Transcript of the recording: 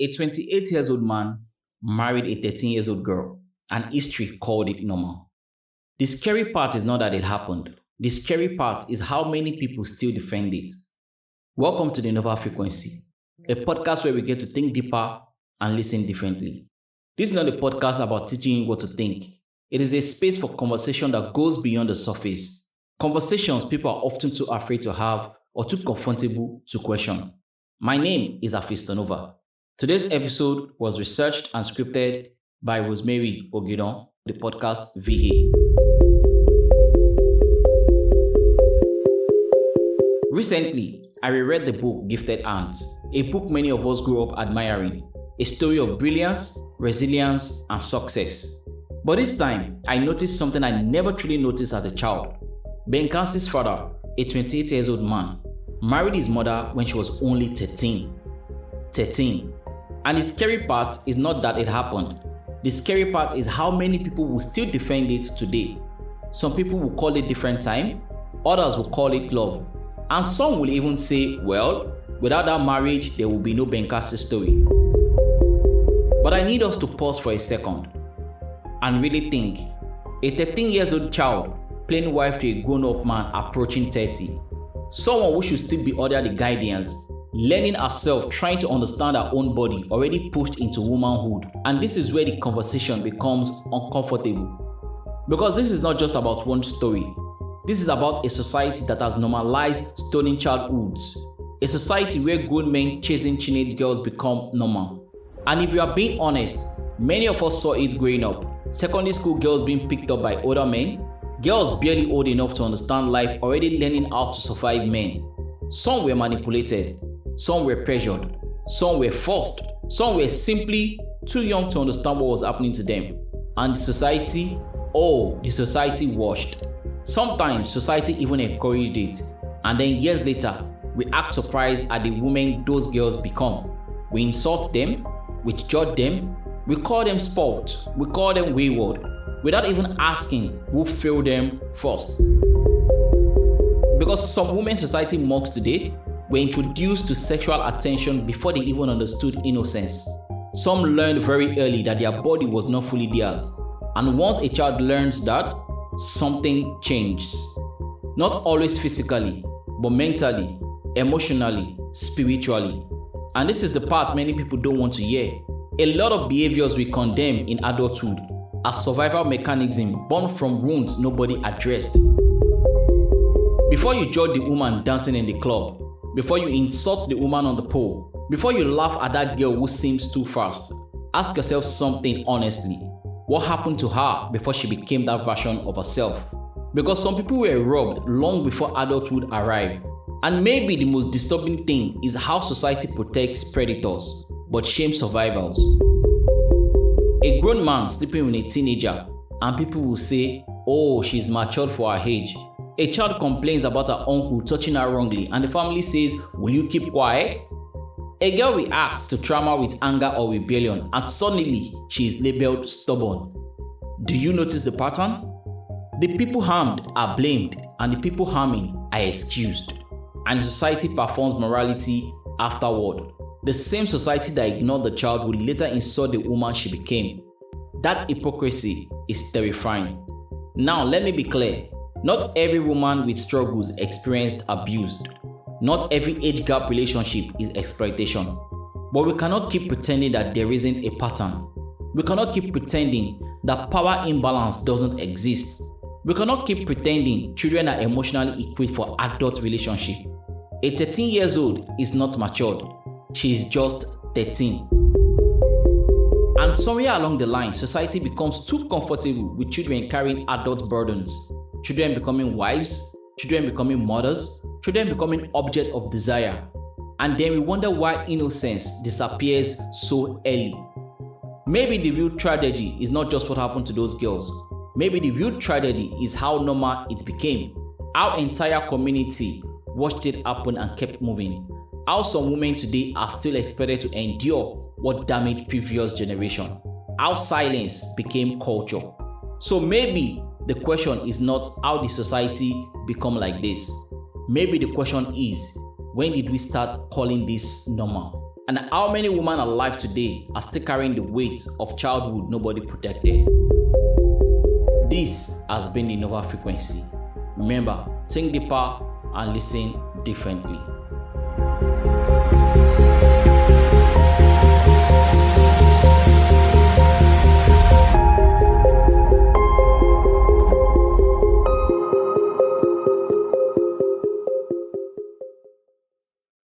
A 28 years old man married a 13 years old girl, and history called it normal. The scary part is not that it happened. The scary part is how many people still defend it. Welcome to the Nova Frequency, a podcast where we get to think deeper and listen differently. This is not a podcast about teaching you what to think. It is a space for conversation that goes beyond the surface. Conversations people are often too afraid to have or too comfortable to question. My name is Afistonova. Today's episode was researched and scripted by Rosemary Ogidon, the podcast VA. Recently, I reread the book Gifted Hands, a book many of us grew up admiring, a story of brilliance, resilience, and success. But this time, I noticed something I never truly noticed as a child. Ben Carson's father, a 28 years old man, married his mother when she was only 13. And the scary part is not that it happened. The scary part is how many people will still defend it today. Some people will call it different time, others will call it love. And some will even say, well, without that marriage, there will be no Ben Carson story. But I need us to pause for a second and really think. A 13 years old child playing wife to a grown-up man approaching 30. Someone who should still be under the guidance, learning herself, trying to understand her own body, already pushed into womanhood. And this is where the conversation becomes uncomfortable. Because this is not just about one story. This is about a society that has normalized stolen childhoods. A society where grown men chasing teenage girls become normal. And if you are being honest, many of us saw it growing up. Secondary school girls being picked up by older men, girls barely old enough to understand life already learning how to survive men. Some were manipulated, some were pressured, some were forced, some were simply too young to understand what was happening to them. And the society watched. Sometimes society even encouraged it, and then years later, we act surprised at the women those girls become. We insult them, we judge them, we call them spoiled, we call them wayward, without even asking who failed them first. Because some women society mocks today were introduced to sexual attention before they even understood innocence. Some learned very early that their body was not fully theirs, and once a child learns that, something changes. Not always physically, but mentally, emotionally, spiritually. And this is the part many people don't want to hear. A lot of behaviors we condemn in adulthood are survival mechanisms born from wounds nobody addressed. Before you judge the woman dancing in the club, before you insult the woman on the pole, before you laugh at that girl who seems too fast, ask yourself something honestly. What happened to her before she became that version of herself? Because some people were robbed long before adulthood arrived. And maybe the most disturbing thing is how society protects predators but shames survivors. A grown man sleeping with a teenager and people will say, oh, she's matured for her age. A child complains about her uncle touching her wrongly and the family says, will you keep quiet? A girl reacts to trauma with anger or rebellion and suddenly she is labeled stubborn. Do you notice the pattern? The people harmed are blamed and the people harming are excused. And society performs morality afterward. The same society that ignored the child will later insult the woman she became. That hypocrisy is terrifying. Now let me be clear. Not every woman with struggles experienced abuse. Not every age gap relationship is exploitation. But we cannot keep pretending that there isn't a pattern. We cannot keep pretending that power imbalance doesn't exist. We cannot keep pretending children are emotionally equipped for adult relationship. A 13 years old is not matured. She is just 13. And somewhere along the line, society becomes too comfortable with children carrying adult burdens. Children becoming wives, children becoming mothers, children becoming objects of desire. And then we wonder why innocence disappears so early. Maybe the real tragedy is not just what happened to those girls. Maybe the real tragedy is how normal it became. Our entire community watched it happen and kept moving. How some women today are still expected to endure what damaged previous generation. How silence became culture. So maybe the question is not how did society become like this. Maybe the question is, when did we start calling this normal? And how many women alive today are still carrying the weight of childhood nobody protected? This has been the Nova Frequency. Remember, think deeper and listen differently.